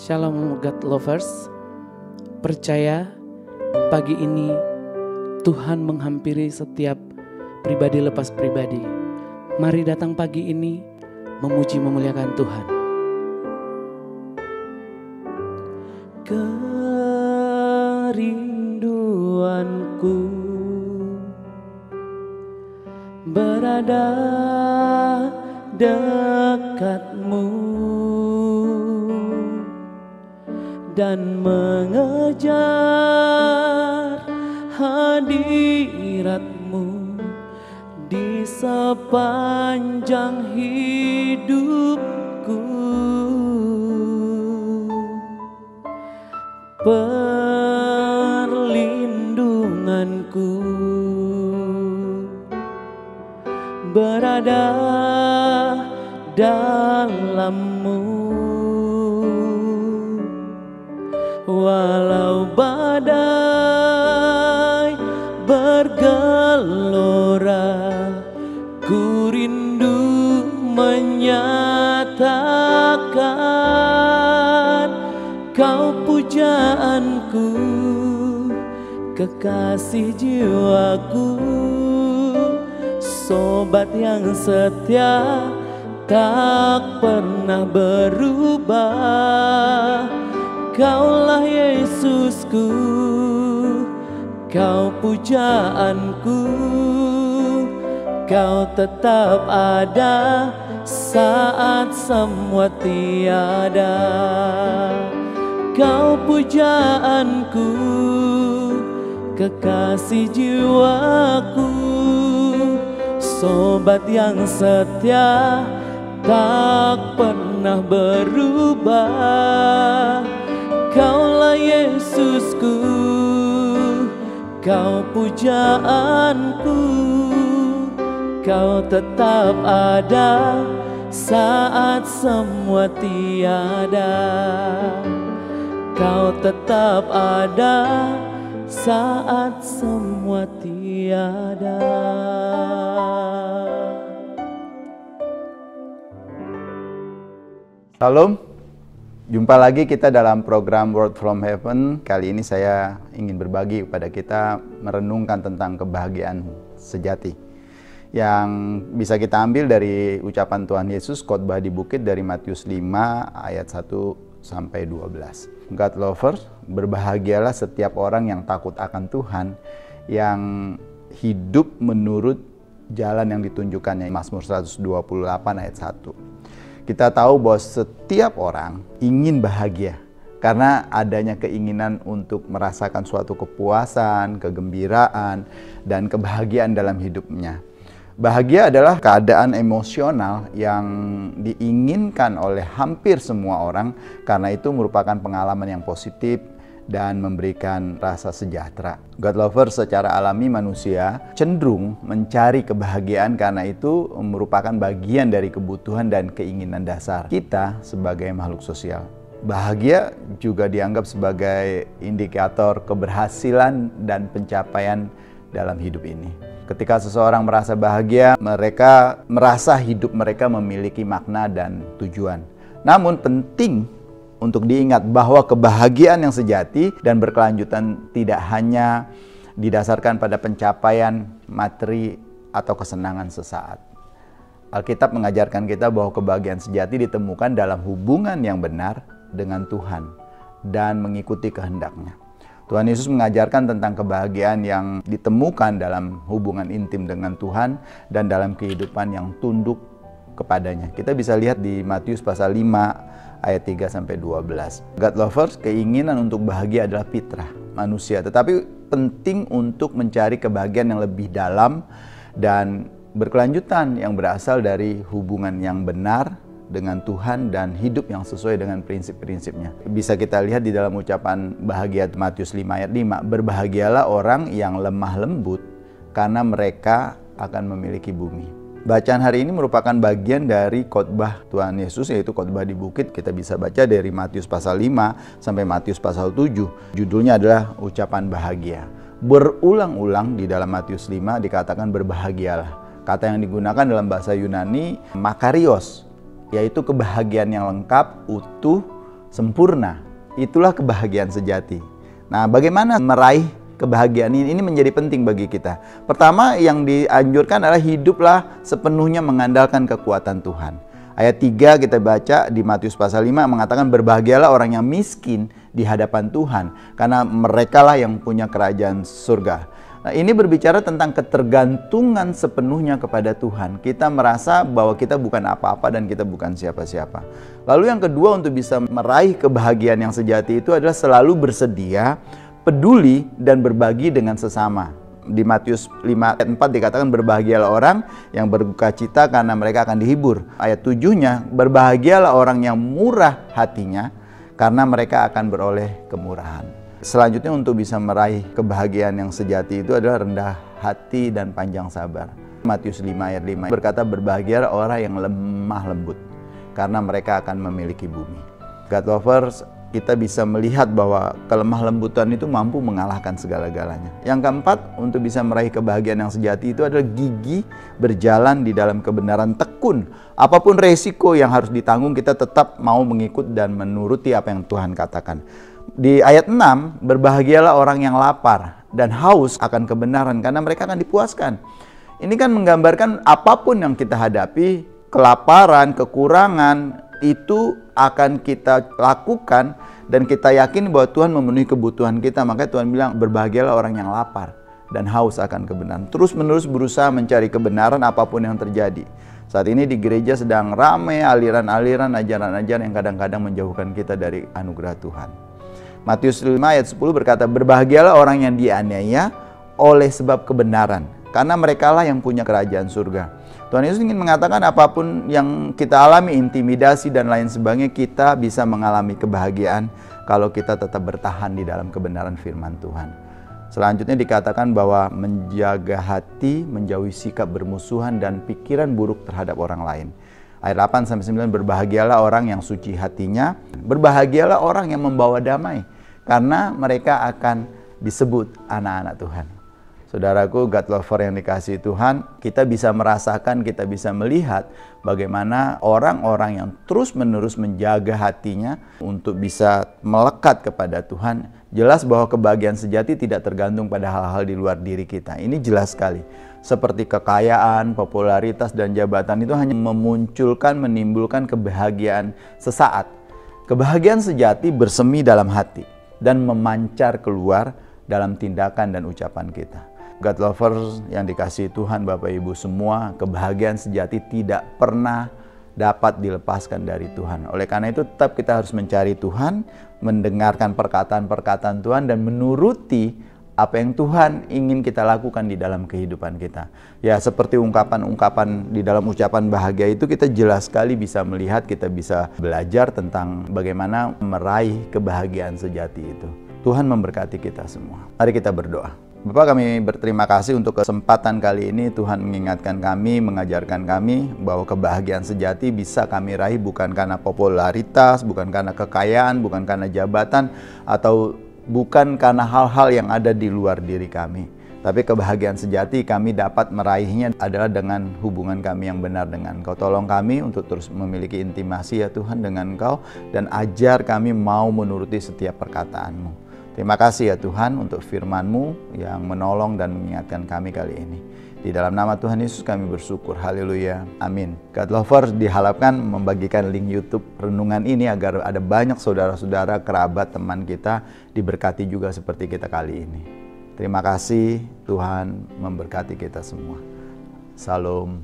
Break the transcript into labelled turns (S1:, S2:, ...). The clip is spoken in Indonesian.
S1: Shalom God Lovers. Percaya pagi ini Tuhan menghampiri setiap pribadi lepas pribadi. Mari datang pagi ini memuji memuliakan Tuhan. Kerinduanku berada dekatmu dan mengejar hadiratmu di sepanjang hidupku. Perlindunganku berada dalam-Mu, walau badai bergelora, ku rindu menyatakan Kau pujaanku, kekasih jiwaku, sobat yang setia, tak pernah berubah. Kaulah Yesusku, Kau pujaanku, Kau tetap ada saat semua tiada. Kau pujaanku, kekasih jiwaku, sobat yang setia, tak pernah berubah. Kaulah Yesusku, Kau pujaanku, Kau tetap ada saat semua tiada. Kau tetap ada saat semua tiada.
S2: Salam, jumpa lagi kita dalam program Word from Heaven. Kali ini saya ingin berbagi kepada kita merenungkan tentang kebahagiaan sejati yang bisa kita ambil dari ucapan Tuhan Yesus khotbah di bukit dari Matius 5 ayat 1 sampai 12. God lovers, berbahagialah setiap orang yang takut akan Tuhan, yang hidup menurut jalan yang ditunjukkannya. Mazmur 128 ayat 1. Kita tahu bahwa setiap orang ingin bahagia karena adanya keinginan untuk merasakan suatu kepuasan, kegembiraan, dan kebahagiaan dalam hidupnya. Bahagia adalah keadaan emosional yang diinginkan oleh hampir semua orang karena itu merupakan pengalaman yang positif dan memberikan rasa sejahtera. God lover secara alami manusia cenderung mencari kebahagiaan karena itu merupakan bagian dari kebutuhan dan keinginan dasar kita sebagai makhluk sosial. Bahagia juga dianggap sebagai indikator keberhasilan dan pencapaian dalam hidup ini. Ketika seseorang merasa bahagia, mereka merasa hidup mereka memiliki makna dan tujuan. Namun penting untuk diingat bahwa kebahagiaan yang sejati dan berkelanjutan tidak hanya didasarkan pada pencapaian materi atau kesenangan sesaat. Alkitab mengajarkan kita bahwa kebahagiaan sejati ditemukan dalam hubungan yang benar dengan Tuhan dan mengikuti kehendak-Nya. Tuhan Yesus mengajarkan tentang kebahagiaan yang ditemukan dalam hubungan intim dengan Tuhan dan dalam kehidupan yang tunduk kepadanya. Kita bisa lihat di Matius pasal 5 ayat 3 sampai 12. God lovers, keinginan untuk bahagia adalah fitrah manusia, tetapi penting untuk mencari kebahagiaan yang lebih dalam dan berkelanjutan yang berasal dari hubungan yang benar dengan Tuhan dan hidup yang sesuai dengan prinsip-prinsipnya. Bisa kita lihat di dalam ucapan bahagia Matius 5 ayat 5, berbahagialah orang yang lemah lembut karena mereka akan memiliki bumi. Bacaan hari ini merupakan bagian dari khotbah Tuhan Yesus, yaitu khotbah di bukit. Kita bisa baca dari Matius pasal 5 sampai Matius pasal 7. Judulnya adalah ucapan bahagia. Berulang-ulang di dalam Matius 5 dikatakan berbahagialah. Kata yang digunakan dalam bahasa Yunani makarios, yaitu kebahagiaan yang lengkap, utuh, sempurna. Itulah kebahagiaan sejati. Nah, bagaimana meraih kebahagiaan ini? Ini menjadi penting bagi kita. Pertama, yang dianjurkan adalah hiduplah sepenuhnya mengandalkan kekuatan Tuhan. Ayat 3 kita baca di Matius pasal 5 mengatakan, berbahagialah orang yang miskin di hadapan Tuhan, karena merekalah yang punya kerajaan surga. Nah, ini berbicara tentang ketergantungan sepenuhnya kepada Tuhan. Kita merasa bahwa kita bukan apa-apa dan kita bukan siapa-siapa. Lalu yang kedua, untuk bisa meraih kebahagiaan yang sejati itu adalah selalu bersedia, peduli, dan berbagi dengan sesama. Di Matius 5 ayat 4 dikatakan, berbahagialah orang yang berduka cita karena mereka akan dihibur. Ayat 7-nya, berbahagialah orang yang murah hatinya karena mereka akan beroleh kemurahan. Selanjutnya, untuk bisa meraih kebahagiaan yang sejati itu adalah rendah hati dan panjang sabar. Matius 5 ayat 5 berkata, berbahagialah orang yang lemah lembut karena mereka akan memiliki bumi. God lovers, kita bisa melihat bahwa kelemah lembutan itu mampu mengalahkan segala-galanya. Yang keempat, untuk bisa meraih kebahagiaan yang sejati itu adalah gigih berjalan di dalam kebenaran, tekun. Apapun resiko yang harus ditanggung, kita tetap mau mengikut dan menuruti apa yang Tuhan katakan. Di ayat 6, berbahagialah orang yang lapar dan haus akan kebenaran karena mereka akan dipuaskan. Ini kan menggambarkan apapun yang kita hadapi, kelaparan, kekurangan, itu akan kita lakukan dan kita yakin bahwa Tuhan memenuhi kebutuhan kita. Makanya Tuhan bilang, berbahagialah orang yang lapar dan haus akan kebenaran. Terus menerus berusaha mencari kebenaran apapun yang terjadi. Saat ini di gereja sedang ramai aliran-aliran, ajaran-ajaran yang kadang-kadang menjauhkan kita dari anugerah Tuhan. Matius 5 ayat 10 berkata, berbahagialah orang yang dianiaya oleh sebab kebenaran, karena merekalah yang punya kerajaan surga. Tuhan Yesus ingin mengatakan apapun yang kita alami, intimidasi dan lain sebagainya, kita bisa mengalami kebahagiaan kalau kita tetap bertahan di dalam kebenaran firman Tuhan. Selanjutnya dikatakan bahwa menjaga hati, menjauhi sikap bermusuhan dan pikiran buruk terhadap orang lain. Ayat 8-9, berbahagialah orang yang suci hatinya, berbahagialah orang yang membawa damai, karena mereka akan disebut anak-anak Tuhan. Saudaraku, God lover yang dikasihi Tuhan, kita bisa merasakan, kita bisa melihat bagaimana orang-orang yang terus-menerus menjaga hatinya untuk bisa melekat kepada Tuhan. Jelas bahwa kebahagiaan sejati tidak tergantung pada hal-hal di luar diri kita. Ini jelas sekali. Seperti kekayaan, popularitas, dan jabatan itu hanya menimbulkan kebahagiaan sesaat. Kebahagiaan sejati bersemi dalam hati dan memancar keluar dalam tindakan dan ucapan kita. God lovers yang dikasihi Tuhan, Bapak Ibu semua, kebahagiaan sejati tidak pernah dapat dilepaskan dari Tuhan. Oleh karena itu tetap kita harus mencari Tuhan, mendengarkan perkataan-perkataan Tuhan, dan menuruti apa yang Tuhan ingin kita lakukan di dalam kehidupan kita. Ya, seperti ungkapan-ungkapan di dalam ucapan bahagia itu, kita jelas sekali bisa melihat, kita bisa belajar tentang bagaimana meraih kebahagiaan sejati itu. Tuhan memberkati kita semua. Mari kita berdoa. Bapak, kami berterima kasih untuk kesempatan kali ini. Tuhan mengingatkan kami, mengajarkan kami bahwa kebahagiaan sejati bisa kami raih bukan karena popularitas, bukan karena kekayaan, bukan karena jabatan, atau bukan karena hal-hal yang ada di luar diri kami. Tapi kebahagiaan sejati kami dapat meraihnya adalah dengan hubungan kami yang benar dengan Engkau. Tolong kami untuk terus memiliki intimasi ya Tuhan dengan Engkau, dan ajar kami mau menuruti setiap perkataan-Mu. Terima kasih ya Tuhan untuk firman-Mu yang menolong dan mengingatkan kami kali ini. Di dalam nama Tuhan Yesus kami bersyukur. Haleluya. Amin. God lovers diharapkan membagikan link YouTube renungan ini agar ada banyak saudara-saudara, kerabat, teman kita diberkati juga seperti kita kali ini. Terima kasih. Tuhan memberkati kita semua. Shalom.